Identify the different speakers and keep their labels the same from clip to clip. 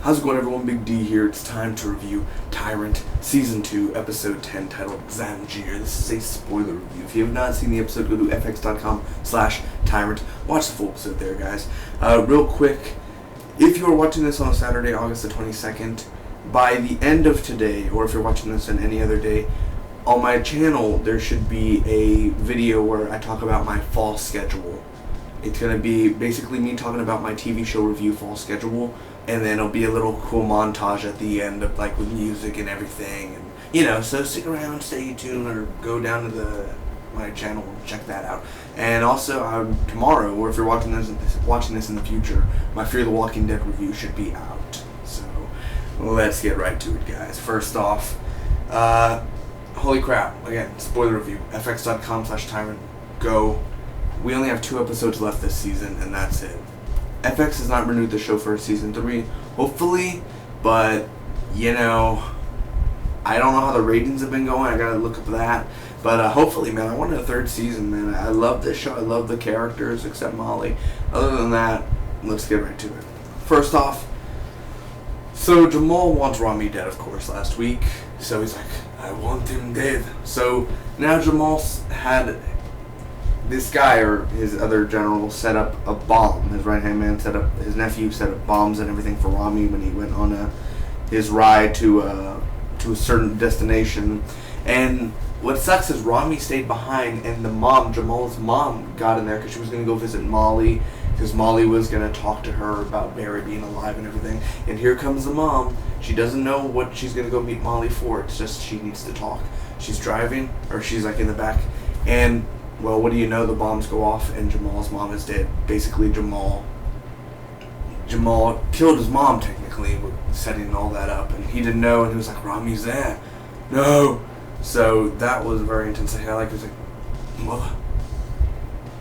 Speaker 1: How's it going, everyone? Big D here. It's time to review Tyrant Season 2, Episode 10, titled Zanjir. This is a spoiler review. If you have not seen the episode, go to fx.com/tyrant. Watch the full episode there, guys. Real quick, if you are watching this on Saturday, August the 22nd, by the end of today, or if you're watching this on any other day, on my channel, there should be a video where I talk about my fall schedule. It's going to be basically me talking about my TV show review fall schedule, and then it'll be a little cool montage at the end of, like, with music and everything, and so stick around, stay tuned, or go down to my channel and check that out. And also tomorrow, or if you're watching this in the future, my Fear the Walking Dead review should be out. So let's get right to it, guys. First off, holy crap, again, spoiler review, fx.com/tyrant, go. We only have 2 episodes left this season, and that's it. FX has not renewed the show for Season 3, hopefully, but, I don't know how the ratings have been going. I gotta look up that. But hopefully, man, I wanted a 3rd season, man. I love this show. I love the characters, except Molly. Other than that, let's get right to it. First off, so Jamal wants Rami dead, of course, last week. So he's like, I want him dead. So now Jamal's had this guy, or his other general, set up a bomb. His right-hand man his nephew set up bombs and everything for Rami when he went on his ride to a certain destination. And what sucks is Rami stayed behind, and Jamal's mom, got in there because she was going to go visit Molly, because Molly was going to talk to her about Barry being alive and everything. And here comes the mom. She doesn't know what she's going to go meet Molly for. It's just she needs to talk. She's driving, or she's like in the back, and well, what do you know? The bombs go off, and Jamal's mom is dead. Basically, Jamal killed his mom, technically, with setting all that up, and he didn't know, and he was like, Rami's there. No! So, that was very intense. I like, it was like, mother.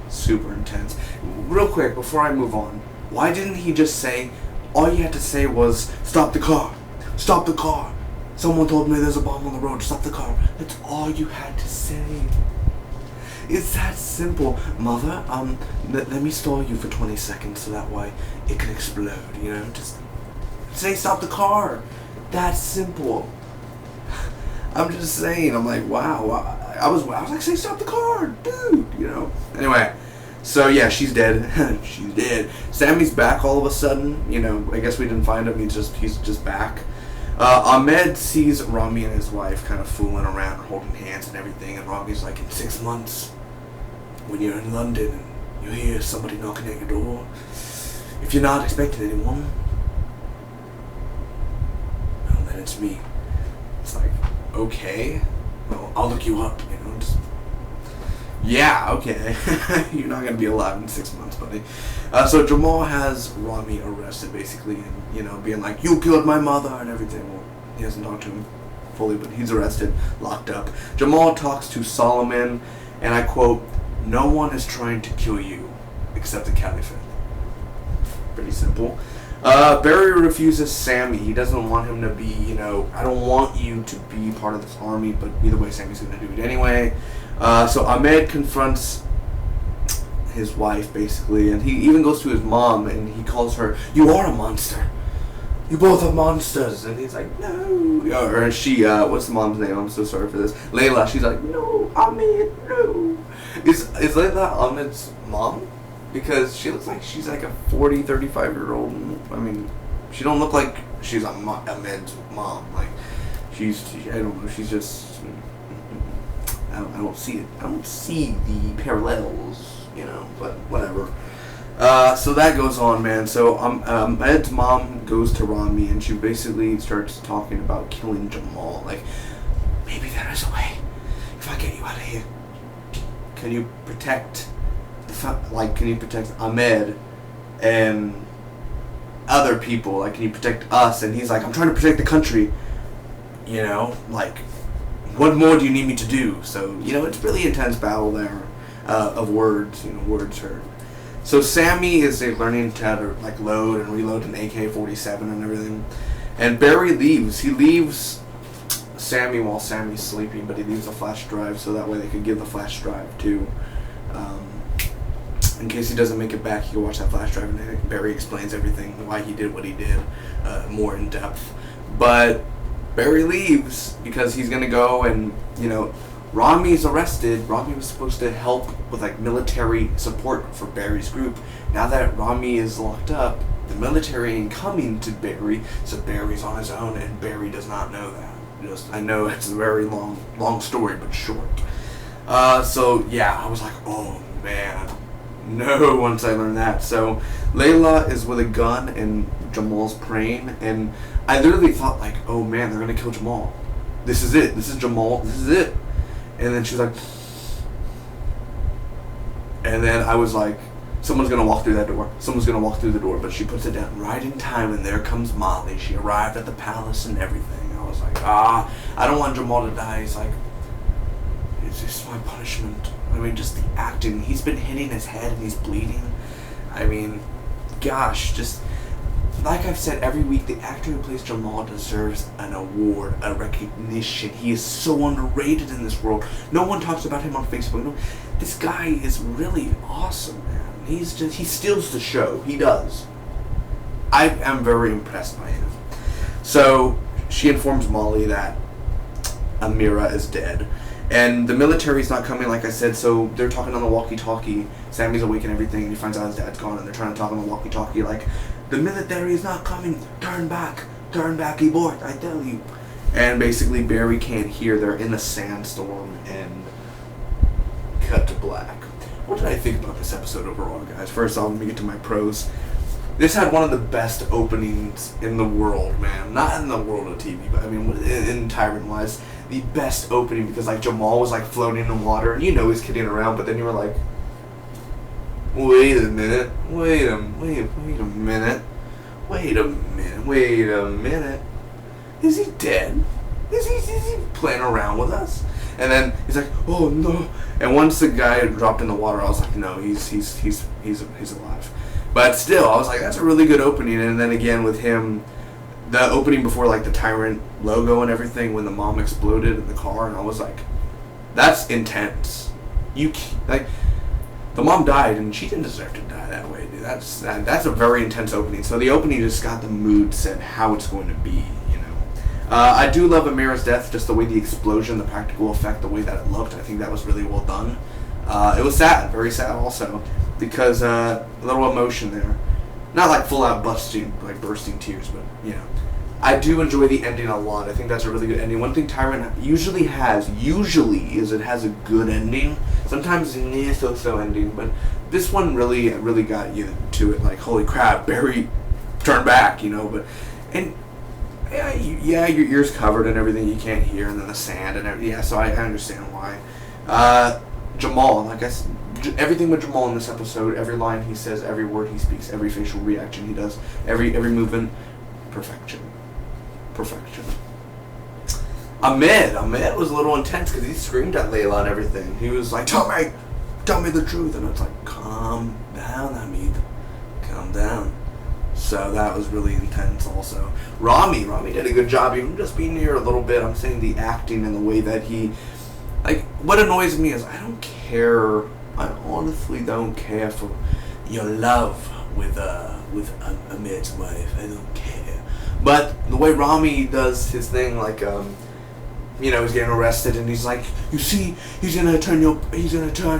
Speaker 1: Super intense. Real quick, before I move on, why didn't he just say, all you had to say was, stop the car. Stop the car. Someone told me there's a bomb on the road. Stop the car. That's all you had to say. It's that simple. Mother, let me stall you for 20 seconds so that way it can explode, Just say stop the car. That's simple. I'm just saying, I'm like, wow. I was like, say stop the car, dude, Anyway, so yeah, she's dead. She's dead. Sammy's back all of a sudden, I guess we didn't find him, he's just back. Ahmed sees Rami and his wife kind of fooling around, holding hands and everything, and Rami's like, in 6 months, when you're in London and you hear somebody knocking at your door, if you're not expecting anyone, well, then it's me. It's like, okay, well, I'll look you up, yeah, okay. You're not going to be alive in 6 months, buddy. So Jamal has Rami arrested, basically, and, being like, you killed my mother and everything. Well, he hasn't talked to him fully, but he's arrested, locked up. Jamal talks to Solomon, and I quote, no one is trying to kill you except the Caliphate. Pretty simple. Barry refuses Sammy. He doesn't want him to be, I don't want you to be part of this army, but either way, Sammy's going to do it anyway. So Ahmed confronts his wife, basically, and he even goes to his mom, and he calls her, you are a monster. You both are monsters. And he's like, no. Or she, what's the mom's name? I'm so sorry for this. Layla. She's like, no, Ahmed, no. Is Layla Ahmed's mom? Because she looks like she's like a 40, 35-year-old. I mean, she don't look like she's Ahmed's mom. Like, I don't know, she's just, I don't see it. I don't see the parallels, but whatever. So that goes on, man. So Ed's mom goes to Rami, and she basically starts talking about killing Jamal. Like, maybe there is a way. If I get you out of here, can you protect Ahmed and other people? Like, can you protect us? And he's like, I'm trying to protect the country. Like, what more do you need me to do? So, it's really intense battle there of words. Words hurt. So Sammy is learning how to load and reload an AK-47 and everything. And Barry leaves. He leaves Sammy while Sammy's sleeping, but he leaves a flash drive so that way they could give the flash drive to In case he doesn't make it back, you can watch that flash drive, and Barry explains everything, why he did what he did, more in depth. But Barry leaves because he's gonna go and, Rami's arrested. Rami was supposed to help with like military support for Barry's group. Now that Rami is locked up, the military ain't coming to Barry, so Barry's on his own, and Barry does not know that. I know it's a very long story, but short. So yeah, I was like, oh man, no, once I learned that. So Layla is with a gun and Jamal's praying, and I literally thought like, oh man, they're gonna kill Jamal. This is it. This is Jamal. This is it. And then she was like, and then I was like, someone's gonna walk through that door. Someone's gonna walk through the door, but she puts it down right in time, and there comes Molly. She arrived at the palace and everything. I was like, I don't want Jamal to die. He's like, it's just my punishment. I mean, just the acting. He's been hitting his head and he's bleeding. I mean, gosh, just like I've said every week, the actor who plays Jamal deserves an award, a recognition. He is so underrated in this world. No one talks about him on Facebook. No, this guy is really awesome, man. He steals the show. He does. I am very impressed by him. So she informs Molly that Amira is dead. And the military's not coming, like I said, so they're talking on the walkie-talkie. Sammy's awake and everything, and he finds out his dad's gone, and they're trying to talk on the walkie-talkie like, the military is not coming, turn back, abort, I tell you. And basically Barry can't hear, they're in a sandstorm, and cut to black. What did I think about this episode overall, guys? First off, let me get to my pros. This had one of the best openings in the world, man. Not in the world of TV, but I mean, in Tyrant-wise, the best opening, because like Jamal was like floating in water, and he's kidding around, but then you were like, wait a minute. Is he dead? Is he playing around with us? And then he's like, oh no. And once the guy dropped in the water, I was like, no, he's alive. But still, I was like, that's a really good opening. And then again with him, the opening before like the Tyrant logo and everything, when the mom exploded in the car, and I was like, that's intense. The mom died, and she didn't deserve to die that way, dude. That's a very intense opening. So the opening just got the mood set how it's going to be, I do love Amira's death, just the way the explosion, the practical effect, the way that it looked. I think that was really well done. It was sad, very sad also, because a little emotion there. Not like full out bursting tears, but, I do enjoy the ending a lot. I think that's a really good ending. One thing Tyrant usually is it has a good ending. Sometimes it's a so ending, but this one really got you to it. Like, holy crap, Barry turned back, and your ears covered and everything, you can't hear, and then the sand and everything. Yeah, so I understand why. Jamal, I guess everything with Jamal in this episode, every line he says, every word he speaks, every facial reaction he does, every movement, perfection. Ahmed was a little intense because he screamed at Layla and everything. He was like, tell me the truth. And it's like, calm down, Ahmed. Calm down. So that was really intense also. Rami did a good job, even just being here a little bit. I'm saying the acting and the way that he, what annoys me is I honestly don't care for your love with Ahmed's wife. I don't care. But the way Rami does his thing, he's getting arrested, and he's like, you see, he's gonna turn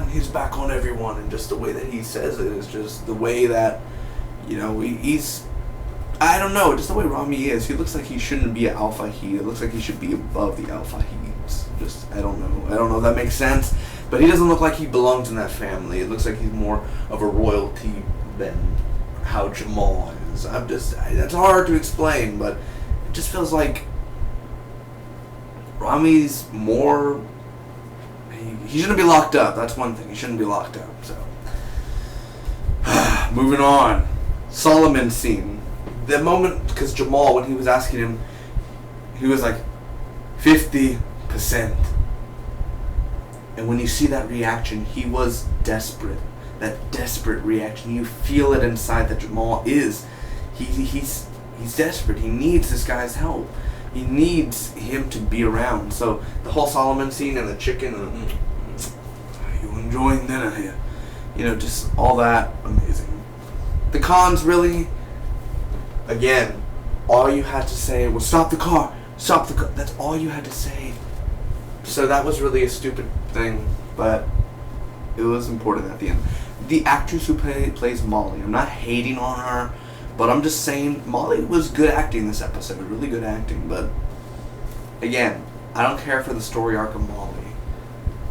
Speaker 1: his back on everyone, and just the way that he says it is just the way that, he's, I don't know, just the way Rami is. He looks like he shouldn't be an alpha he. It looks like he should be above the alpha he's. Just, I don't know if that makes sense, but he doesn't look like he belongs in that family. It looks like he's more of a royalty than how Jamal is. That's hard to explain, but it just feels like Rami's more, he shouldn't be locked up. That's one thing. He shouldn't be locked up. So, moving on. Solomon scene. The moment, because Jamal, when he was asking him, he was like, 50%. And when you see that reaction, he was desperate. That desperate reaction. You feel it inside that Jamal is. He's desperate. He needs this guy's help. He needs him to be around. So the whole Solomon scene and the chicken, are you enjoying dinner here? just all that, amazing. The cons, really, again, all you had to say was stop the car. That's all you had to say. So that was really a stupid thing, but it was important at the end. The actress who plays Molly, I'm not hating on her, but I'm just saying Molly was good acting this episode, really good acting. But again, I don't care for the story arc of Molly.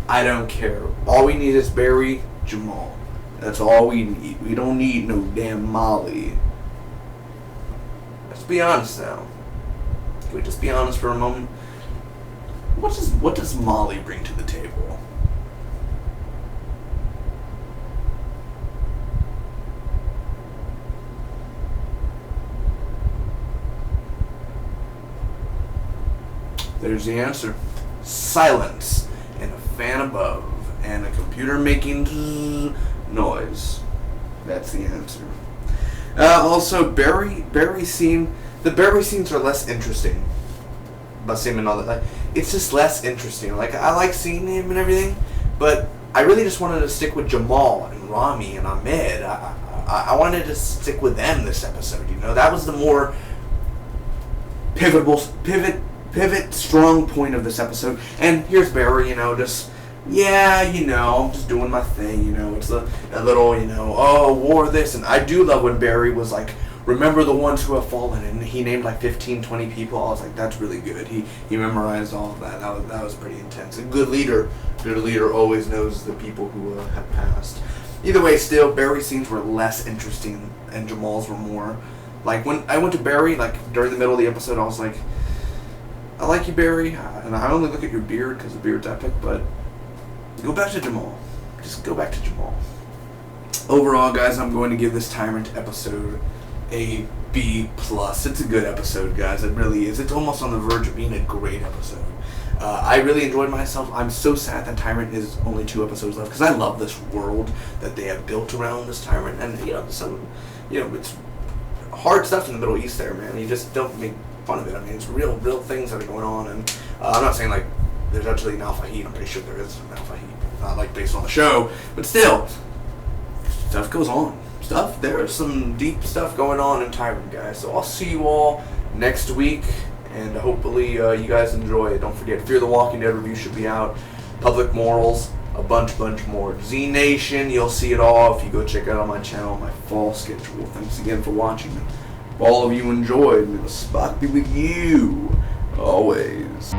Speaker 1: I don't care. All we need is Barry, Jamal. That's all we need. We don't need no damn Molly. Let's be honest now. Can we just be honest for a moment? What does Molly bring to the table? There's the answer. Silence and a fan above and a computer making noise. That's the answer. Also, Barry scene. The Barry scenes are less interesting. Basim and all that. It's just less interesting. I like seeing him and everything, but I really just wanted to stick with Jamal and Rami and Ahmed. I wanted to stick with them this episode. That was the more pivot strong point of this episode. And here's Barry. I'm just doing my thing. It's a little, war this, and I do love when Barry was like, remember the ones who have fallen, and he named 15, 20 people. I was like, that's really good. He memorized all of that. That was pretty intense. A good leader always knows the people who have passed. Either way, still, Barry's scenes were less interesting, and Jamal's were more. When I went to Barry, during the middle of the episode, I was like, I like you, Barry, and I only look at your beard because the beard's epic, but go back to Jamal. Just go back to Jamal. Overall, guys, I'm going to give this Tyrant episode a B+. It's a good episode, guys. It really is. It's almost on the verge of being a great episode. I really enjoyed myself. I'm so sad that Tyrant is only 2 episodes left because I love this world that they have built around this Tyrant, and it's hard stuff in the Middle East there, man. You just don't make fun of it. I mean, it's real things that are going on, and I'm not saying there's actually an Alpha Heat. I'm pretty sure there is an Alpha Heat, not based on the show, but still, stuff goes on. There is some deep stuff going on in Tyrant, guys. So I'll see you all next week, and hopefully you guys enjoy it. Don't forget, Fear the Walking Dead review should be out. Public Morals, a bunch more. Z Nation, you'll see it all if you go check out on my channel, my fall schedule. Thanks again for watching. If all of you enjoyed, may the spot be with you always.